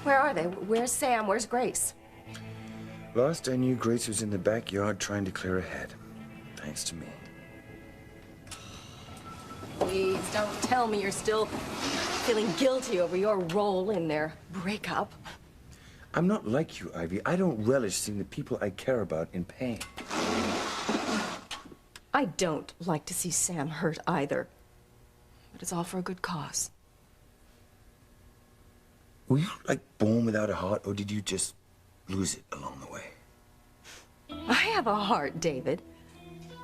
Where are they? Where's Sam? Where's Grace? Last I knew, Grace was in the backyard trying to clear a head. Thanks to me. Please don't tell me you're still feeling guilty over your role in their breakup. I'm not like you, Ivy. I don't relish seeing the people I care about in pain. I don't like to see Sam hurt either. But it's all for a good cause. Were you like born without a heart, or did you just lose it along the way? I have a heart, David.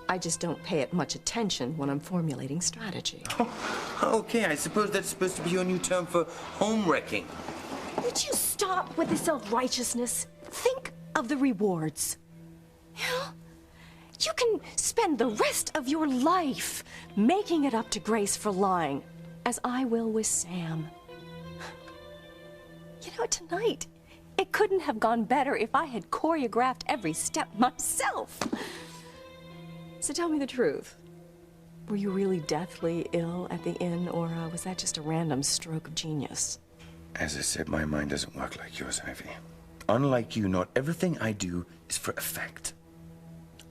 I just don't pay it much attention when I'm formulating strategy. Oh, okay, I suppose that's supposed to be your new term for home wrecking. Would you stop with the self-righteousness? Think of the rewards. You know, you can spend the rest of your life making it up to Grace for lying, as I will with Sam. You know, tonight, it couldn't have gone better if I had choreographed every step myself. So tell me the truth. Were you really deathly ill at the inn, or was that just a random stroke of genius? As I said, my mind doesn't work like yours, Ivy. Unlike you, not everything I do is for effect.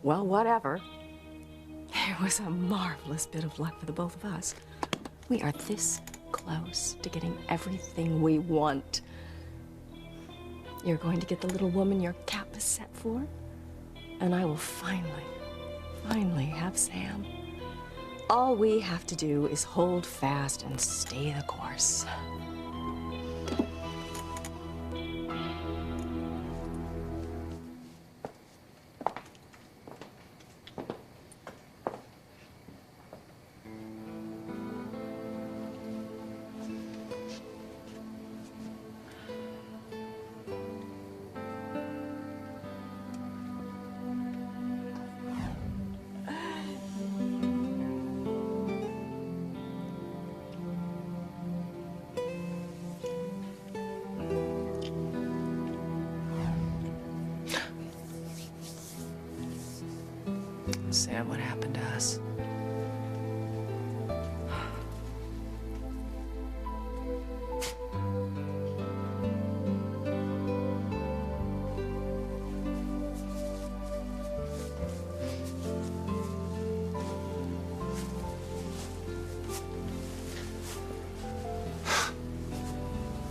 Well, whatever. It was a marvelous bit of luck for the both of us. We are this close to getting everything we want. You're going to get the little woman your cap is set for, and I will finally have Sam. All we have to do is hold fast and stay the course. Sam, what happened to us?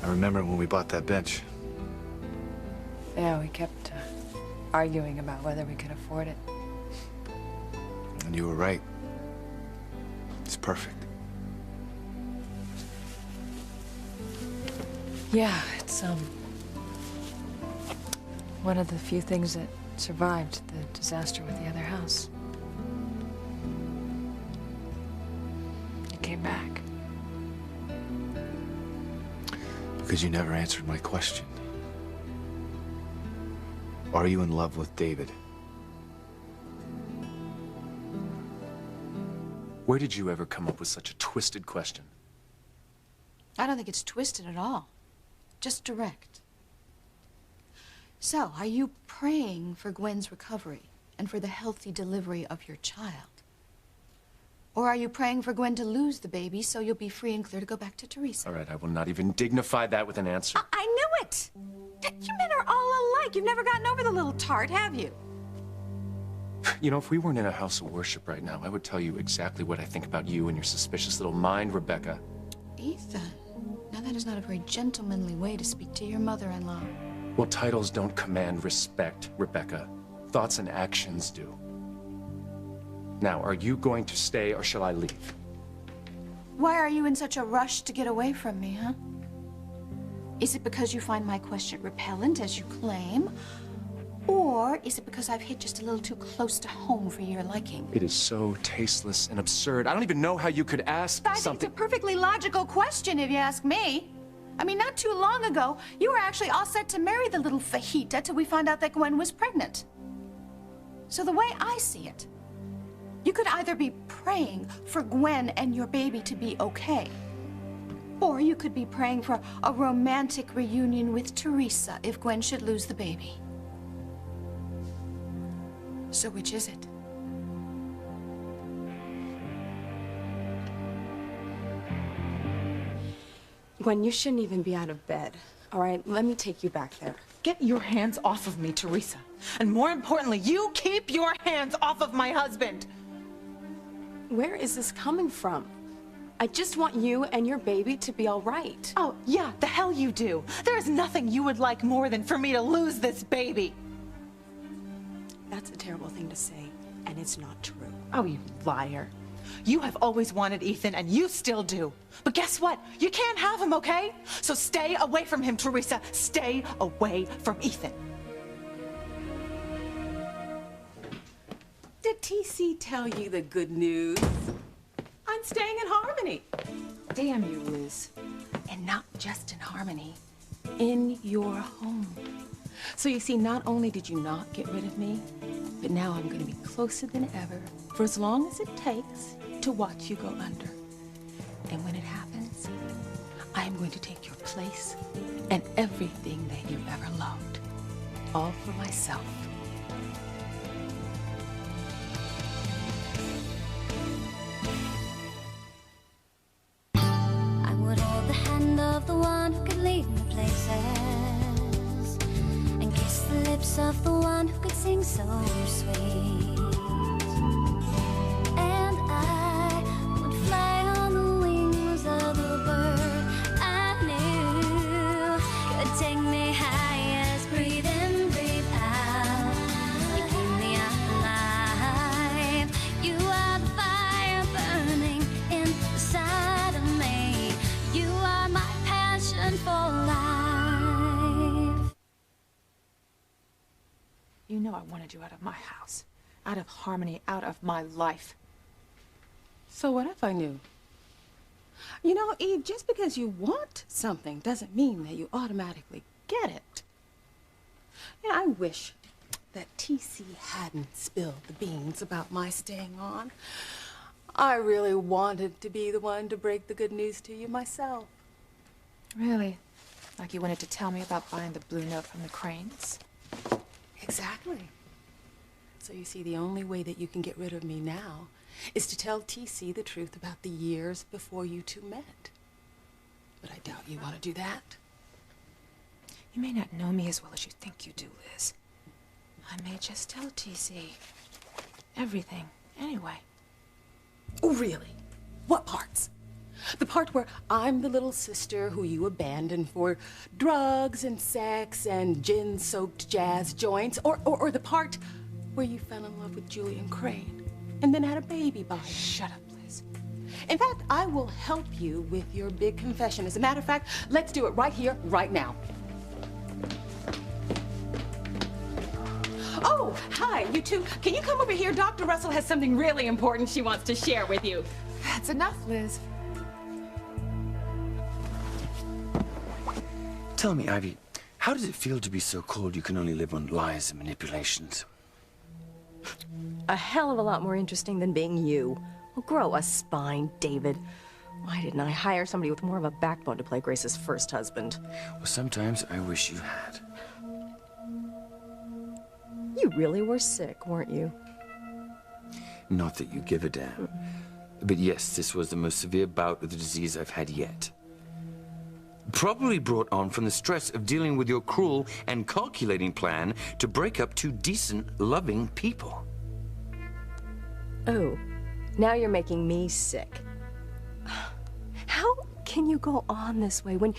I remember when we bought that bench. Yeah, we kept arguing about whether we could afford it. And you were right. It's perfect. Yeah, it's one of the few things that survived the disaster with the other house. It came back. Because you never answered my question. Are you in love with David? Where did you ever come up with such a twisted question? I don't think it's twisted at all. Just direct. So, are you praying for Gwen's recovery and for the healthy delivery of your child? Or are you praying for Gwen to lose the baby so you'll be free and clear to go back to Teresa? All right, I will not even dignify that with an answer. I knew it! You men are all alike. You've never gotten over the little tart, have you? You know, if we weren't in a house of worship right now, I would tell you exactly what I think about you and your suspicious little mind, Rebecca. Ethan, now that is not a very gentlemanly way to speak to your mother-in-law. Well, titles don't command respect, Rebecca. Thoughts and actions do. Now, are you going to stay or shall I leave? Why are you in such a rush to get away from me, huh? Is it because you find my question repellent, as you claim? Or is it because I've hit just a little too close to home for your liking? It is so tasteless and absurd. I don't even know how you could ask I think it's a perfectly logical question, if you ask me. I mean, not too long ago, you were actually all set to marry the little fajita till we found out that Gwen was pregnant. So the way I see it, you could either be praying for Gwen and your baby to be okay, or you could be praying for a romantic reunion with Teresa if Gwen should lose the baby. So which is it? Gwen, you shouldn't even be out of bed. All right, let me take you back there. Get your hands off of me, Teresa. And more importantly, you keep your hands off of my husband. Where is this coming from? I just want you and your baby to be all right. Oh, yeah, the hell you do. There is nothing you would like more than for me to lose this baby. That's a terrible thing to say, and it's not true. Oh, you liar. You have always wanted Ethan, and you still do. But guess what? You can't have him, okay? So stay away from him, Teresa. Stay away from Ethan. Did TC tell you the good news? I'm staying in Harmony. Damn you, Liz. And not just in Harmony, in your home. So you see, not only did you not get rid of me, but now I'm going to be closer than ever for as long as it takes to watch you go under. And when it happens, I am going to take your place and everything that you ever loved, all for myself. I would hold the hand of the one who could lead me places and kiss the lips of the one who could sing so sweet. And I would fly on the wings of a bird I knew could take me high as breathe in, breathe out. You keep me alive. You are the fire burning inside of me. You are my passion for life. You know I wanted you out of my house, out of Harmony, out of my life. So what if I knew? You know, Eve, just because you want something doesn't mean that you automatically get it. And I wish that TC hadn't spilled the beans about my staying on. I really wanted to be the one to break the good news to you myself. Really? Like you wanted to tell me about buying the blue note from the Cranes? Exactly. So you see, the only way that you can get rid of me now is to tell TC the truth about the years before you two met. But I doubt you want to do that. You may not know me as well as you think you do, Liz. I may just tell TC everything anyway. Oh, really? What parts? The part where I'm the little sister who you abandoned for drugs and sex and gin-soaked jazz joints? Or the part where you fell in love with Julian Crane and then had a baby by him? Shut up, Liz. In fact, I will help you with your big confession. As a matter of fact, let's do it right here, right now. Oh, hi, you two. Can you come over here? Dr. Russell has something really important she wants to share with you. That's enough, Liz. Tell me, Ivy, how does it feel to be so cold you can only live on lies and manipulations? A hell of a lot more interesting than being you. Well, grow a spine, David. Why didn't I hire somebody with more of a backbone to play Grace's first husband? Well, sometimes I wish you had. You really were sick, weren't you? Not that you give a damn. But yes, this was the most severe bout of the disease I've had yet. Probably brought on from the stress of dealing with your cruel and calculating plan to break up two decent, loving people. Oh, now you're making me sick. How can you go on this way when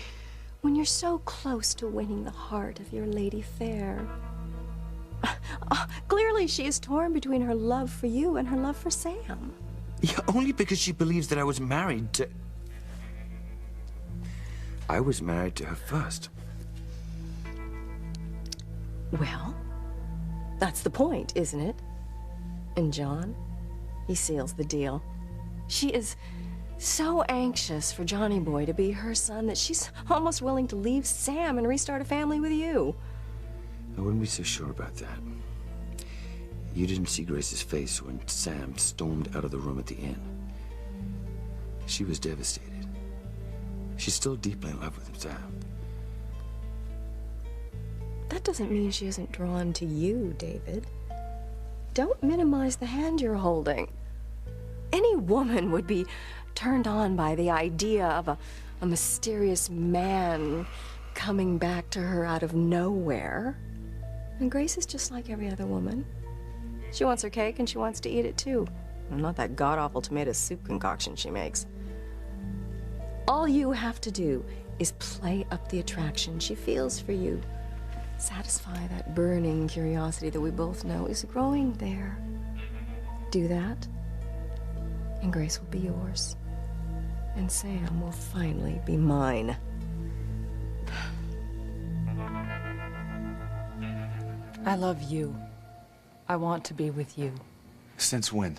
you're so close to winning the heart of your lady fair? Clearly she is torn between her love for you and her love for Sam. Yeah, only because she believes that I was married to... I was married to her first. Well, that's the point, isn't it? And John, he seals the deal. She is so anxious for Johnny Boy to be her son that she's almost willing to leave Sam and restart a family with you. I wouldn't be so sure about that. You didn't see Grace's face when Sam stormed out of the room at the inn. She was devastated. She's still deeply in love with Sam. That doesn't mean she isn't drawn to you, David. Don't minimize the hand you're holding. Any woman would be turned on by the idea of a mysterious man coming back to her out of nowhere. And Grace is just like every other woman. She wants her cake and she wants to eat it too. Not that god-awful tomato soup concoction she makes. All you have to do is play up the attraction she feels for you. Satisfy that burning curiosity that we both know is growing there. Do that, and Grace will be yours. And Sam will finally be mine. I love you. I want to be with you. Since when?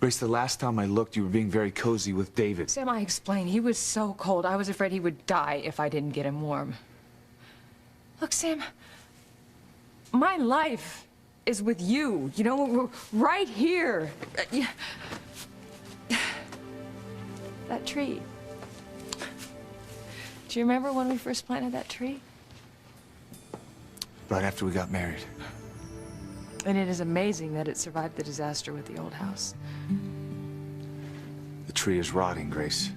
Grace, the last time I looked, you were being very cozy with David. Sam, I explained. He was so cold. I was afraid he would die if I didn't get him warm. Look, Sam, my life is with you. You know, right here. That tree. Do you remember when we first planted that tree? Right after we got married. And it is amazing that it survived the disaster with the old house. The tree is rotting, Grace.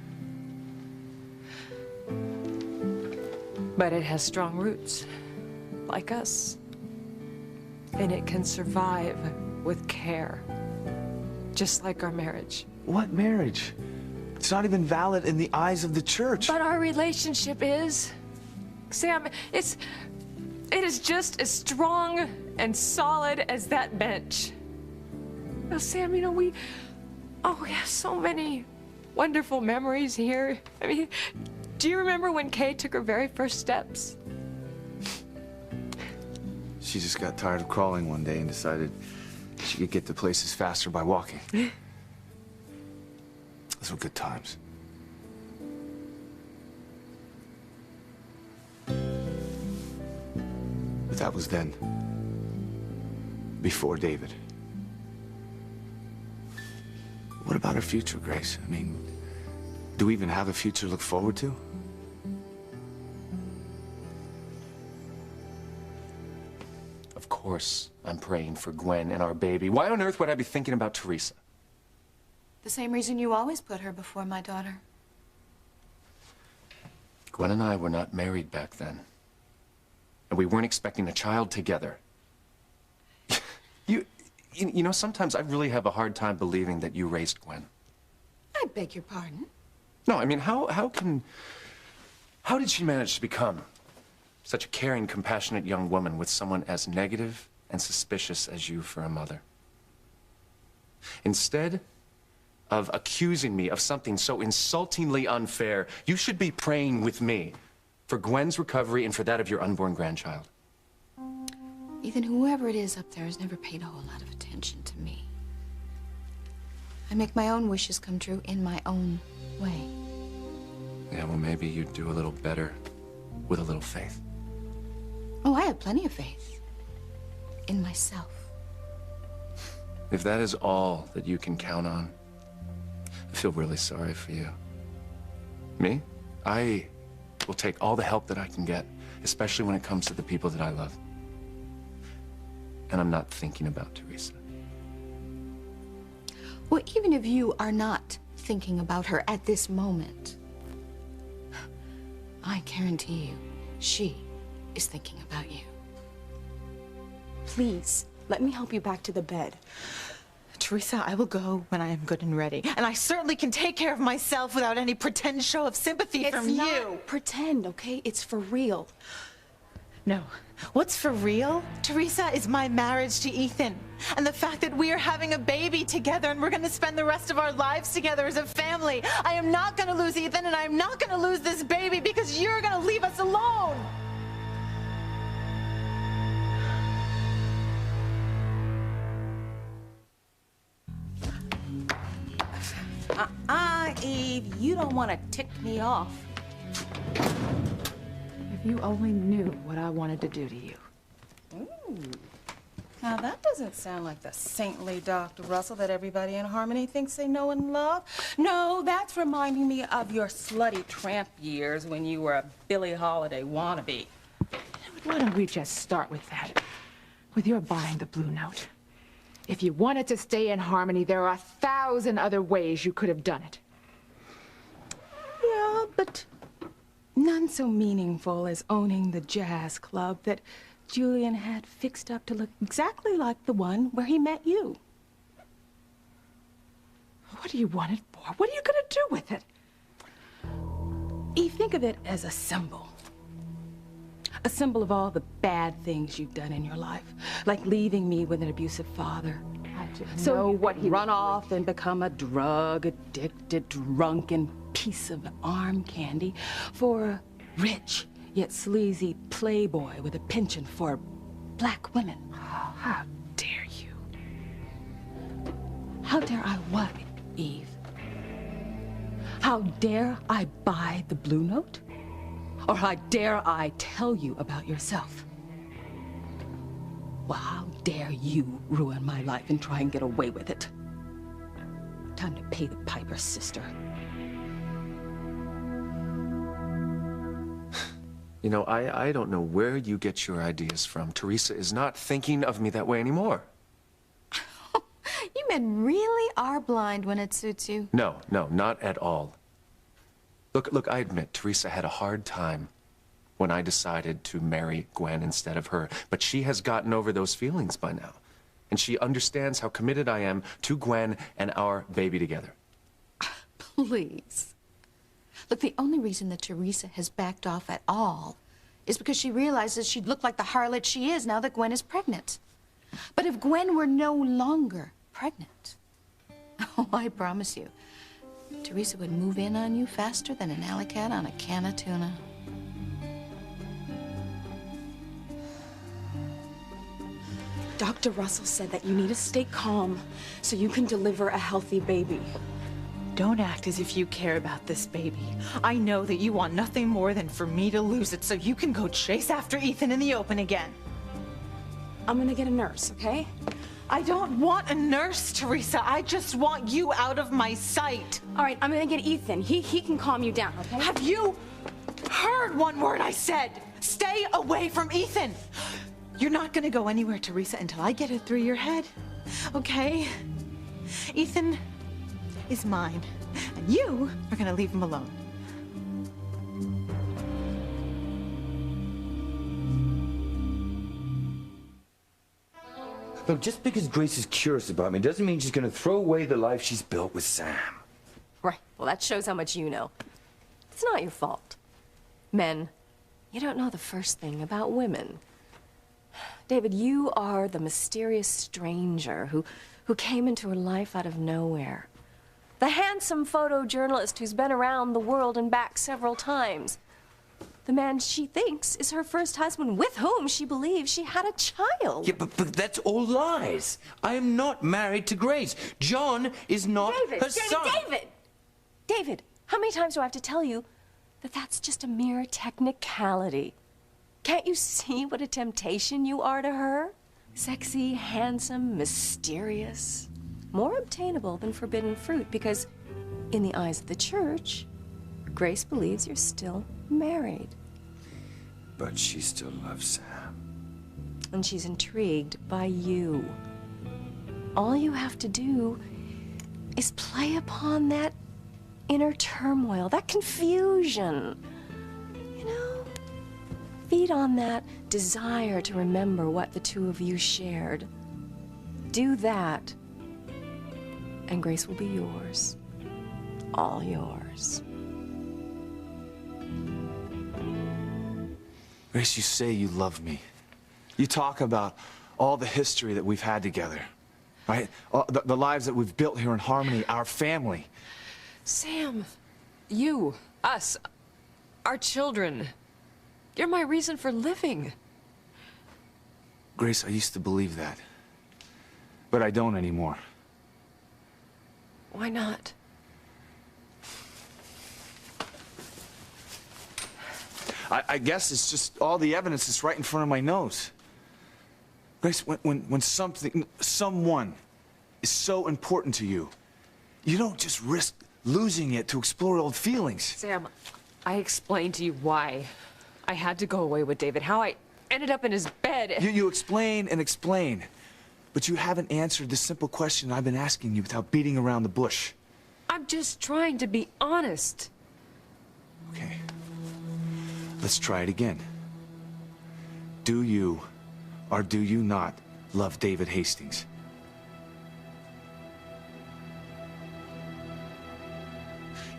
But it has strong roots, like us. And it can survive with care, just like our marriage. What marriage? It's not even valid in the eyes of the church. But our relationship is. Sam, it is just as strong and solid as that bench. Now, Sam, you know, we have so many wonderful memories here. I mean, do you remember when Kay took her very first steps? She just got tired of crawling one day and decided she could get to places faster by walking. Those were good times. But that was then. Before David. What about our future, Grace? I mean, do we even have a future to look forward to? Of course, I'm praying for Gwen and our baby. Why on earth would I be thinking about Teresa? The same reason you always put her before my daughter. Gwen and I were not married back then. And we weren't expecting a child together. You know, sometimes I really have a hard time believing that you raised Gwen. I beg your pardon? No, I mean, how did she manage to become such a caring, compassionate young woman with someone as negative and suspicious as you for a mother? Instead of accusing me of something so insultingly unfair, you should be praying with me for Gwen's recovery and for that of your unborn grandchild. Ethan, whoever it is up there has never paid a whole lot of attention to me. I make my own wishes come true in my own way. Yeah, well, maybe you'd do a little better with a little faith. Oh, I have plenty of faith. In myself. If that is all that you can count on, I feel really sorry for you. Me? I will take all the help that I can get, especially when it comes to the people that I love. And I'm not thinking about Teresa. Well, even if you are not thinking about her at this moment, I guarantee you, she is thinking about you. Please, let me help you back to the bed. Teresa, I will go when I am good and ready. And I certainly can take care of myself without any pretend show of sympathy from you. It's not pretend, okay? It's for real. No. What's for real, Teresa, is my marriage to Ethan. And the fact that we are having a baby together and we're going to spend the rest of our lives together as a family. I am not going to lose Ethan and I am not going to lose this baby because you're going to leave us alone. Eve, you don't want to tick me off. If you only knew what I wanted to do to you. Ooh. Now that doesn't sound like the saintly Dr. Russell that everybody in Harmony thinks they know and love. No, that's reminding me of your slutty tramp years when you were a Billie Holiday wannabe. Why don't we just start with that? With your buying the Blue Note. If you wanted to stay in Harmony, there are 1,000 other ways you could have done it. Yeah, but none so meaningful as owning the jazz club that Julian had fixed up to look exactly like the one where he met you. What do you want it for? What are you gonna do with it? Eve, think of it as a symbol. A symbol of all the bad things you've done in your life, like leaving me with an abusive father. I didn't So know you what he run was off and become a drug-addicted, drunken piece of arm candy for a rich yet sleazy playboy with a penchant for black women. Oh, how dare you? How dare I what, Eve? How dare I buy the Blue Note? Or how dare I tell you about yourself? Well, how dare you ruin my life and try and get away with it? Time to pay the piper, sister. You know, I don't know where you get your ideas from. Teresa is not thinking of me that way anymore. You men really are blind when it suits you. No, not at all. Look, I admit, Teresa had a hard time when I decided to marry Gwen instead of her. But she has gotten over those feelings by now. And she understands how committed I am to Gwen and our baby together. Please. Look, the only reason that Teresa has backed off at all is because she realizes she'd look like the harlot she is now that Gwen is pregnant. But if Gwen were no longer pregnant, oh, I promise you, Teresa would move in on you faster than an alley cat on a can of tuna. Dr. Russell said that you need to stay calm so you can deliver a healthy baby. Don't act as if you care about this baby. I know that you want nothing more than for me to lose it so you can go chase after Ethan in the open again. I'm gonna get a nurse, okay? I don't want a nurse, Teresa. I just want you out of my sight. All right, I'm gonna get Ethan. He can calm you down, okay? Have you heard one word I said? Stay away from Ethan. You're not gonna go anywhere, Teresa, until I get it through your head, okay? Ethan is mine, and you are gonna leave him alone. Look, just because Grace is curious about me doesn't mean she's going to throw away the life she's built with Sam. Right. Well, that shows how much you know. It's not your fault. Men, you don't know the first thing about women. David, you are the mysterious stranger who came into her life out of nowhere. The handsome photojournalist who's been around the world and back several times. The man she thinks is her first husband, with whom she believes she had a child. Yeah, but that's all lies. I am not married to Grace. John is not her son. David, how many times do I have to tell you that that's just a mere technicality? Can't you see what a temptation you are to her? Sexy, handsome, mysterious. More obtainable than forbidden fruit because, in the eyes of the church, Grace believes you're still married. But she still loves Sam. And she's intrigued by you. All you have to do is play upon that inner turmoil, that confusion. You know, feed on that desire to remember what the two of you shared. Do that, and Grace will be yours. All yours. Grace, you say you love me. You talk about all the history that we've had together, right? All the lives that we've built here in Harmony, our family. Sam, you, us, our children. You're my reason for living. Grace, I used to believe that. But I don't anymore. Why not? I guess it's just all the evidence is right in front of my nose. Grace, when someone is so important to you, you don't just risk losing it to explore old feelings. Sam, I explained to you why I had to go away with David, how I ended up in his bed. You explain and explain, but you haven't answered the simple question I've been asking you without beating around the bush. I'm just trying to be honest. Okay. Let's try it again. Do you, or do you not, love David Hastings?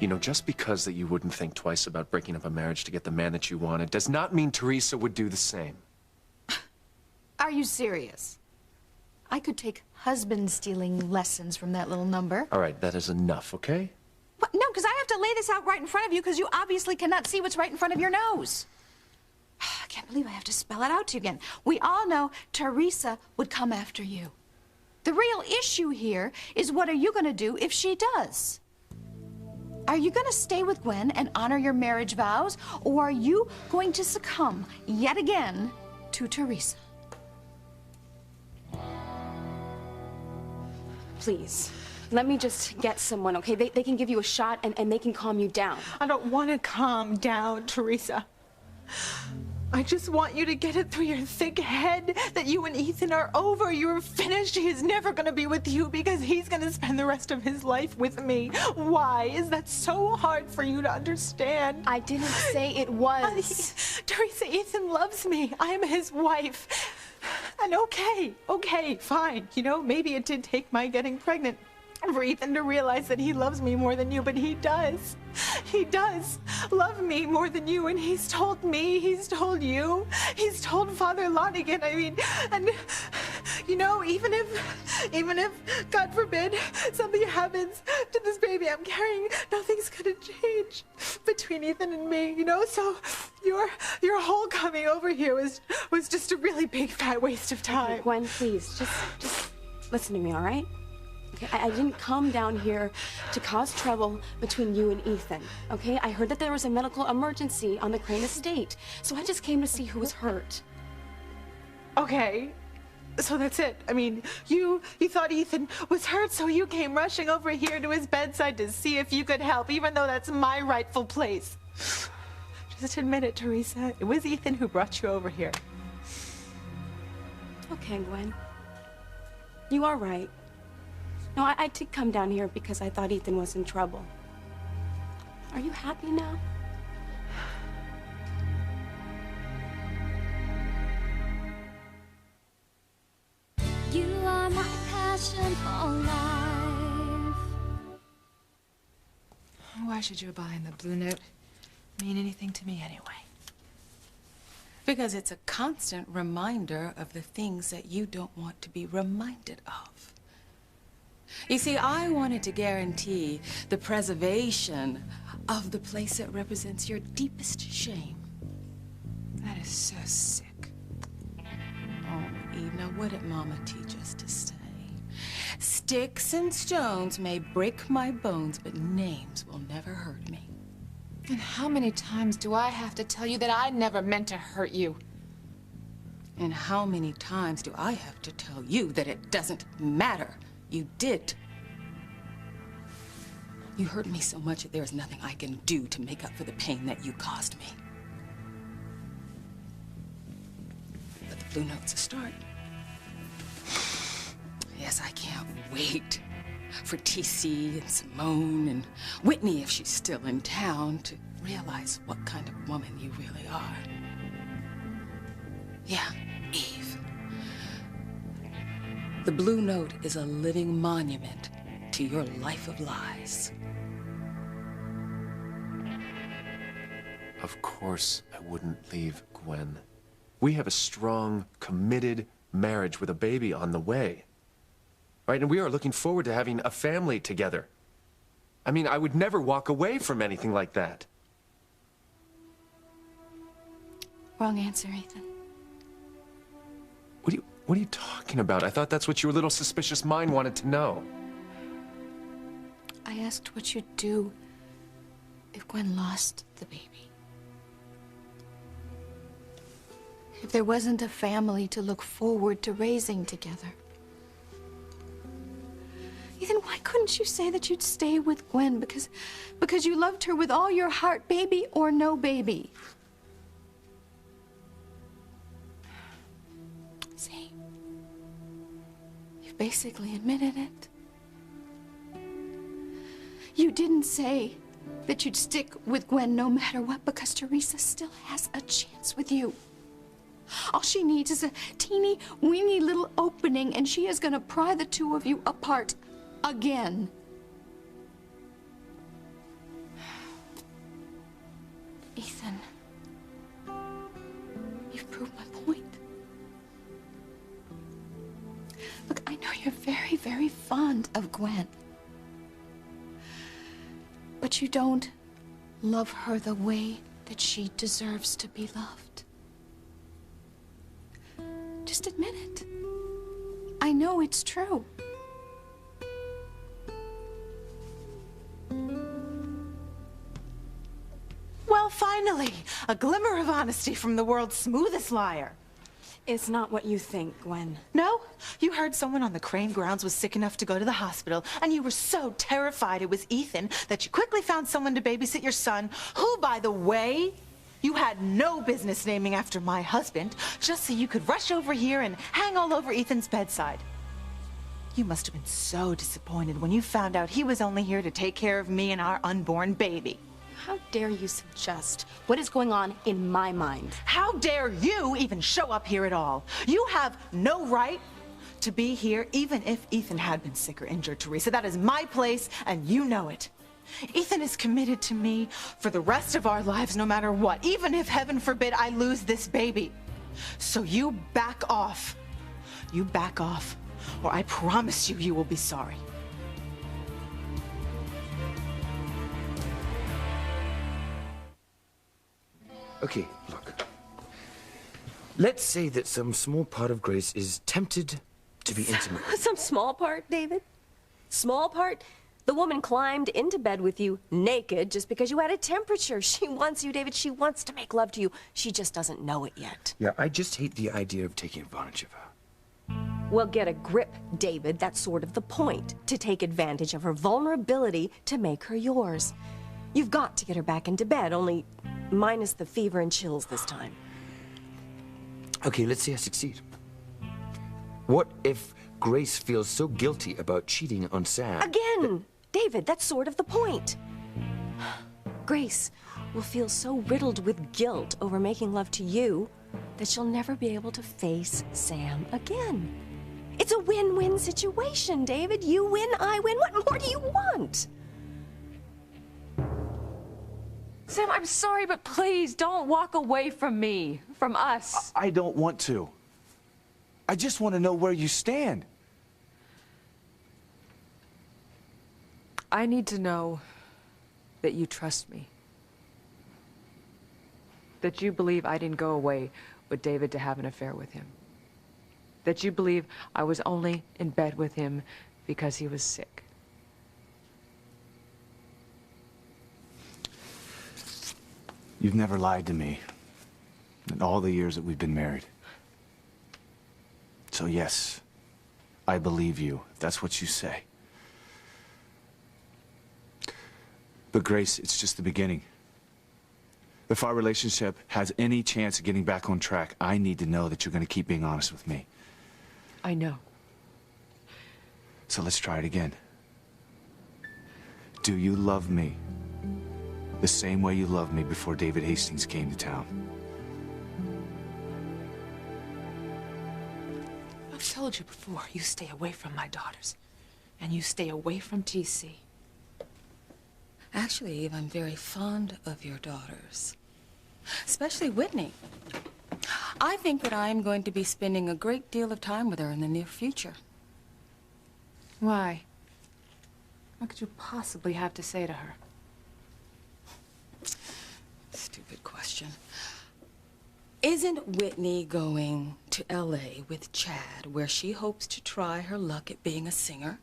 You know, just because that you wouldn't think twice about breaking up a marriage to get the man that you wanted does not mean Teresa would do the same. Are you serious? I could take husband-stealing lessons from that little number. All right, that is enough, okay? What? No, because I have to lay this out right in front of you because you obviously cannot see what's right in front of your nose. I can't believe I have to spell it out to you again. We all know Teresa would come after you. The real issue here is what are you going to do if she does? Are you going to stay with Gwen and honor your marriage vows, or are you going to succumb yet again to Teresa? Please, let me just get someone, okay? They can give you a shot and they can calm you down. I don't want to calm down, Teresa. I just want you to get it through your thick head that you and Ethan are over. You're finished. He's never going to be with you because he's going to spend the rest of his life with me. Why is that so hard for you to understand? I didn't say it was. Teresa, Ethan loves me. I am his wife. And okay, fine. You know, maybe it did take my getting pregnant for Ethan to realize that he loves me more than you, but he does. He does love me more than you, and he's told me, he's told you, he's told Father Lonigan. I mean, and you know, even if, God forbid, something happens to this baby I'm carrying, nothing's gonna change between Ethan and me, you know? So your whole coming over here was just a really big fat waste of time. Okay, Gwen, please, just listen to me, all right? Okay, I didn't come down here to cause trouble between you and Ethan, okay? I heard that there was a medical emergency on the Crane estate, so I just came to see who was hurt. Okay, so that's it. I mean, you thought Ethan was hurt, so you came rushing over here to his bedside to see if you could help, even though that's my rightful place. Just admit it, Teresa. It was Ethan who brought you over here. Okay, Gwen. You are right. No, I did come down here because I thought Ethan was in trouble. Are you happy now? You are my passion for life. Why should your buying the Blue Note mean anything to me anyway? Because it's a constant reminder of the things that you don't want to be reminded of. You see, I wanted to guarantee the preservation of the place that represents your deepest shame. That is so sick. Oh, Eve, now what did Mama teach us to say? Sticks and stones may break my bones, but names will never hurt me. And how many times do I have to tell you that I never meant to hurt you? And how many times do I have to tell you that it doesn't matter? You did. You hurt me so much that there's nothing I can do to make up for the pain that you caused me. But the Blue Note's a start. Yes, I can't wait for TC and Simone and Whitney, if she's still in town, to realize what kind of woman you really are. Yeah, Eve. The Blue Note is a living monument to your life of lies. Of course I wouldn't leave Gwen. We have a strong, committed marriage with a baby on the way. Right? And we are looking forward to having a family together. I mean, I would never walk away from anything like that. Wrong answer, Ethan. What are you talking about? I thought that's what your little suspicious mind wanted to know. I asked what you'd do if Gwen lost the baby. If there wasn't a family to look forward to raising together. Ethan, why couldn't you say that you'd stay with Gwen because you loved her with all your heart, baby or no baby? See? You've basically admitted it. You didn't say that you'd stick with Gwen no matter what, because Teresa still has a chance with you. All she needs is a teeny weeny little opening, and she is gonna pry the two of you apart again. Ethan, you've proved my point. Look, I know you're very, very fond of Gwen. But you don't love her the way that she deserves to be loved. Just admit it. I know it's true. Well, finally, a glimmer of honesty from the world's smoothest liar. It's not what you think, Gwen. No? You heard someone on the Crane grounds was sick enough to go to the hospital, and you were so terrified it was Ethan that you quickly found someone to babysit your son, who, by the way, you had no business naming after my husband, just so you could rush over here and hang all over Ethan's bedside. You must have been so disappointed when you found out he was only here to take care of me and our unborn baby. How dare you suggest what is going on in my mind? How dare you even show up here at all? You have no right to be here, even if Ethan had been sick or injured, Teresa. That is my place, and you know it. Ethan is committed to me for the rest of our lives, no matter what, even if, heaven forbid, I lose this baby. So you back off. You back off, or I promise you, you will be sorry. Okay, look. Let's say that some small part of Grace is tempted to be intimate. Some small part, David? Small part? The woman climbed into bed with you naked just because you had a temperature. She wants you, David. She wants to make love to you. She just doesn't know it yet. Yeah, I just hate the idea of taking advantage of her. Well, get a grip, David. That's sort of the point. To take advantage of her vulnerability to make her yours. You've got to get her back into bed, only minus the fever and chills this time. Okay, let's say I succeed. What if Grace feels so guilty about cheating on Sam? Again! David, that's sort of the point. Grace will feel so riddled with guilt over making love to you that she'll never be able to face Sam again. It's a win-win situation, David. You win, I win. What more do you want? Sam, I'm sorry, but please don't walk away from me, from us. I don't want to. I just want to know where you stand. I need to know that you trust me. That you believe I didn't go away with David to have an affair with him. That you believe I was only in bed with him because he was sick. You've never lied to me in all the years that we've been married. So yes, I believe you, if that's what you say. But Grace, it's just the beginning. If our relationship has any chance of getting back on track, I need to know that you're going to keep being honest with me. I know. So let's try it again. Do you love me the same way you loved me before David Hastings came to town? I've told you before, you stay away from my daughters. And you stay away from TC. Actually, Eve, I'm very fond of your daughters. Especially Whitney. I think that I'm going to be spending a great deal of time with her in the near future. Why? What could you possibly have to say to her? Stupid question. Isn't Whitney going to L.A. with Chad, where she hopes to try her luck at being a singer?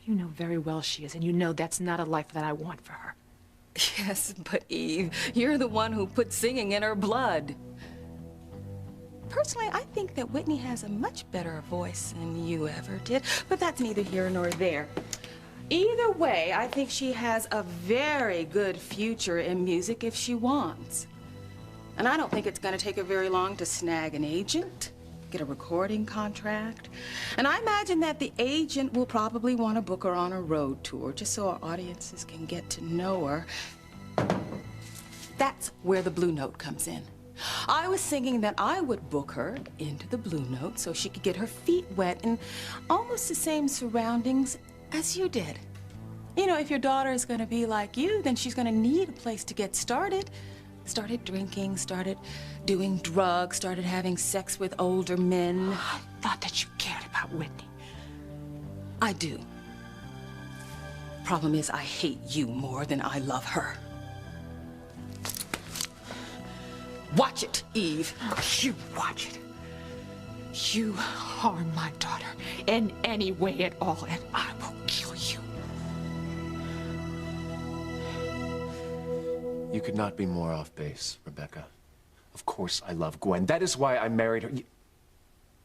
You know very well she is, and you know that's not a life that I want for her. Yes, but Eve, you're the one who put singing in her blood. Personally, I think that Whitney has a much better voice than you ever did, but that's neither here nor there. Either way, I think she has a very good future in music if she wants. And I don't think it's going to take her very long to snag an agent, get a recording contract. And I imagine that the agent will probably want to book her on a road tour just so our audiences can get to know her. That's where the Blue Note comes in. I was thinking that I would book her into the Blue Note so she could get her feet wet in almost the same surroundings as you did. You know, if your daughter is going to be like you, then she's going to need a place to get started. Started drinking, started doing drugs, started having sex with older men. I thought that you cared about Whitney. I do. Problem is, I hate you more than I love her. Watch it, Eve. You watch it. You harm my daughter in any way at all, and I will kill you. You could not be more off base, Rebecca. Of course I love Gwen. That is why I married her.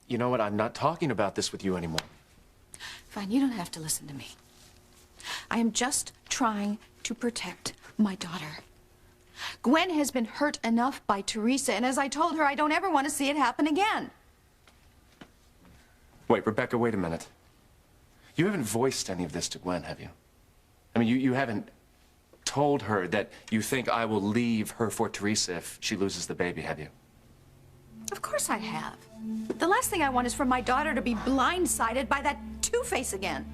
You know what? I'm not talking about this with you anymore. Fine, you don't have to listen to me. I am just trying to protect my daughter. Gwen has been hurt enough by Teresa, and as I told her, I don't ever want to see it happen again. Wait, Rebecca, wait a minute. You haven't voiced any of this to Gwen, have you? I mean, you haven't told her that you think I will leave her for Teresa if she loses the baby, have you? Of course I have. The last thing I want is for my daughter to be blindsided by that Two-Face again.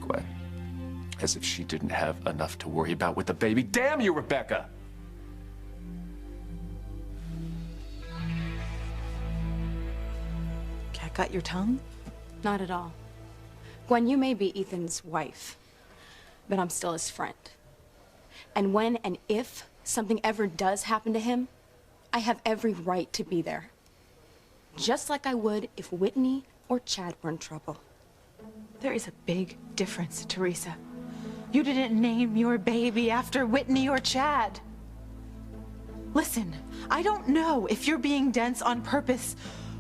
Gwen, as if she didn't have enough to worry about with the baby. Damn you, Rebecca! Cat got your tongue? Not at all. Gwen, you may be Ethan's wife, but I'm still his friend. And when and if something ever does happen to him, I have every right to be there. Just like I would if Whitney or Chad were in trouble. There is a big difference, Teresa. You didn't name your baby after Whitney or Chad. Listen, I don't know if you're being dense on purpose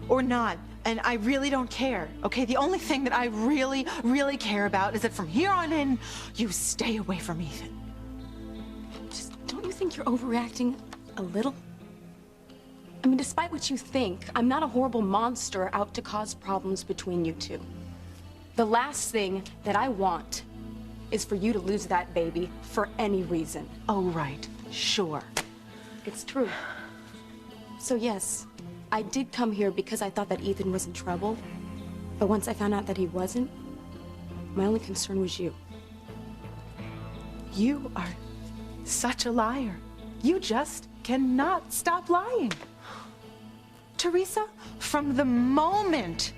or not, and I really don't care, okay? The only thing that I really, really care about is that from here on in, you stay away from Ethan. Just don't you think you're overreacting a little? I mean, despite what you think, I'm not a horrible monster out to cause problems between you two. The last thing that I want is for you to lose that baby for any reason. Oh, right. Sure. It's true. So yes, I did come here because I thought that Ethan was in trouble. But once I found out that he wasn't, my only concern was you. You are such a liar. You just cannot stop lying. Teresa, from the moment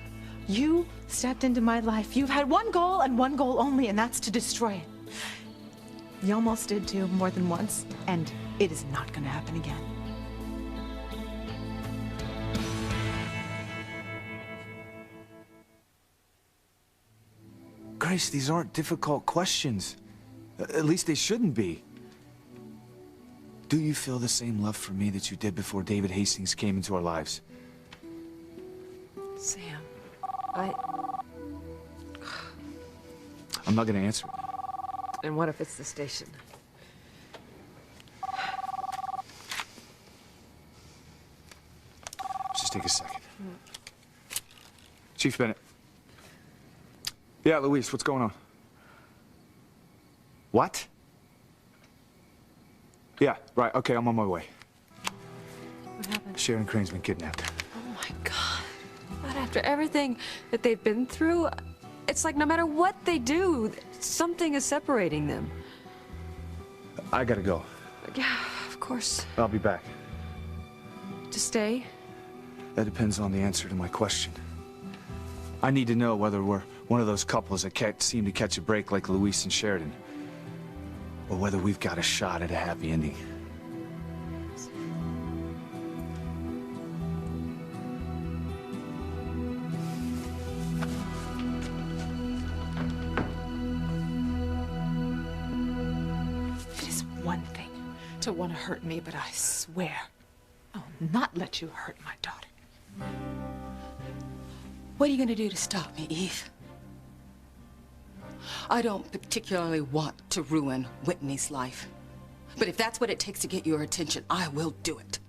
you stepped into my life, you've had one goal and one goal only, and that's to destroy it. You almost did too, more than once, and it is not going to happen again. Grace, these aren't difficult questions. At least they shouldn't be. Do you feel the same love for me that you did before David Hastings came into our lives? Sam, I'm not gonna answer it. and what if it's the station? Just take a second. Chief Bennett. Yeah, Luis, what's going on? What? Yeah, right, okay, I'm on my way. What happened? Sharon Crane's been kidnapped. Oh my God. But after everything that they've been through, it's like no matter what they do, something is separating them. I gotta go. Yeah, of course. I'll be back. To stay? That depends on the answer to my question. I need to know whether we're one of those couples that can't seem to catch a break like Luis and Sheridan, or whether we've got a shot at a happy ending. It is one thing to want to hurt me, but I swear I will not let you hurt my daughter. What are you going to do to stop me, Eve? I don't particularly want to ruin Whitney's life. But if that's what it takes to get your attention, I will do it.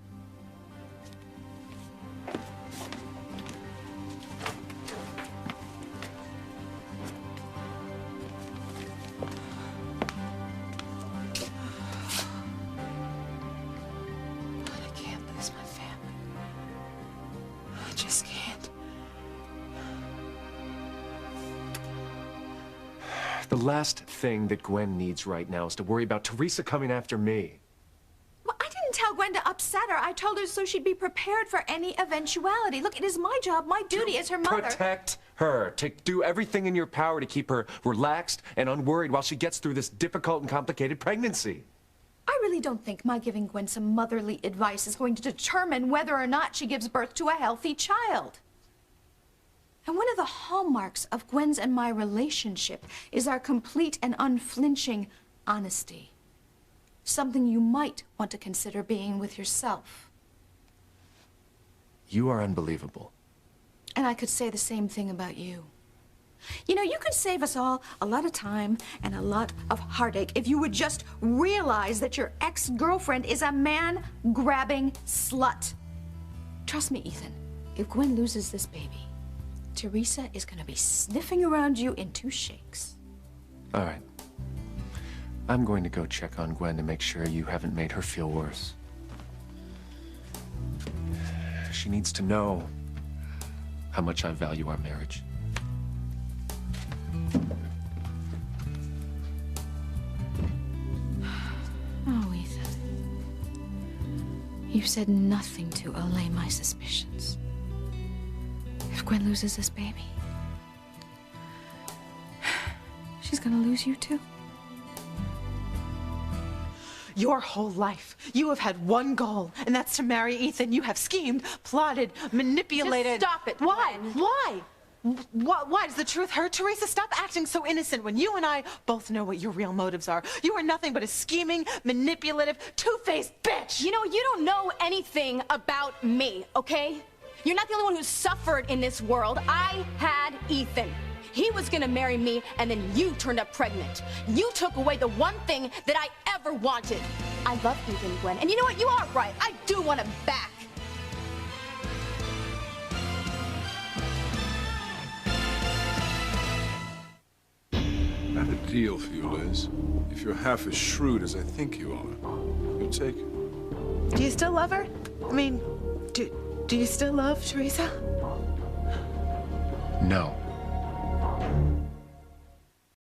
The last thing that Gwen needs right now is to worry about Teresa coming after me. Well, I didn't tell Gwen to upset her. I told her so she'd be prepared for any eventuality. Look, it is my job, my duty as her mother. Protect her. To do everything in your power to keep her relaxed and unworried while she gets through this difficult and complicated pregnancy. I really don't think my giving Gwen some motherly advice is going to determine whether or not she gives birth to a healthy child. And one of the hallmarks of Gwen's and my relationship is our complete and unflinching honesty. Something you might want to consider being with yourself. You are unbelievable. And I could say the same thing about you. You know, you could save us all a lot of time and a lot of heartache if you would just realize that your ex-girlfriend is a man-grabbing slut. Trust me, Ethan, if Gwen loses this baby, Teresa is gonna be sniffing around you in 2 shakes. All right. I'm going to go check on Gwen to make sure you haven't made her feel worse. She needs to know how much I value our marriage. Oh, Ethan. You've said nothing to allay my suspicions. If Gwen loses this baby, she's gonna lose you too. Your whole life, you have had one goal, and that's to marry Ethan. You have schemed, plotted, manipulated. Just stop it, Why? Gwen. Why? Why? Does the truth hurt, Teresa? Stop acting so innocent when you and I both know what your real motives are. You are nothing but a scheming, manipulative, two-faced bitch! You know, you don't know anything about me, okay? You're not the only one who's suffered in this world. I had Ethan. He was gonna marry me, and then you turned up pregnant. You took away the one thing that I ever wanted. I love Ethan, Gwen, and you know what? You are right. I do want him back. I have a deal for you, Liz. If you're half as shrewd as I think you are, you'll take it. Do you still love her? I mean, do you still love Teresa? No.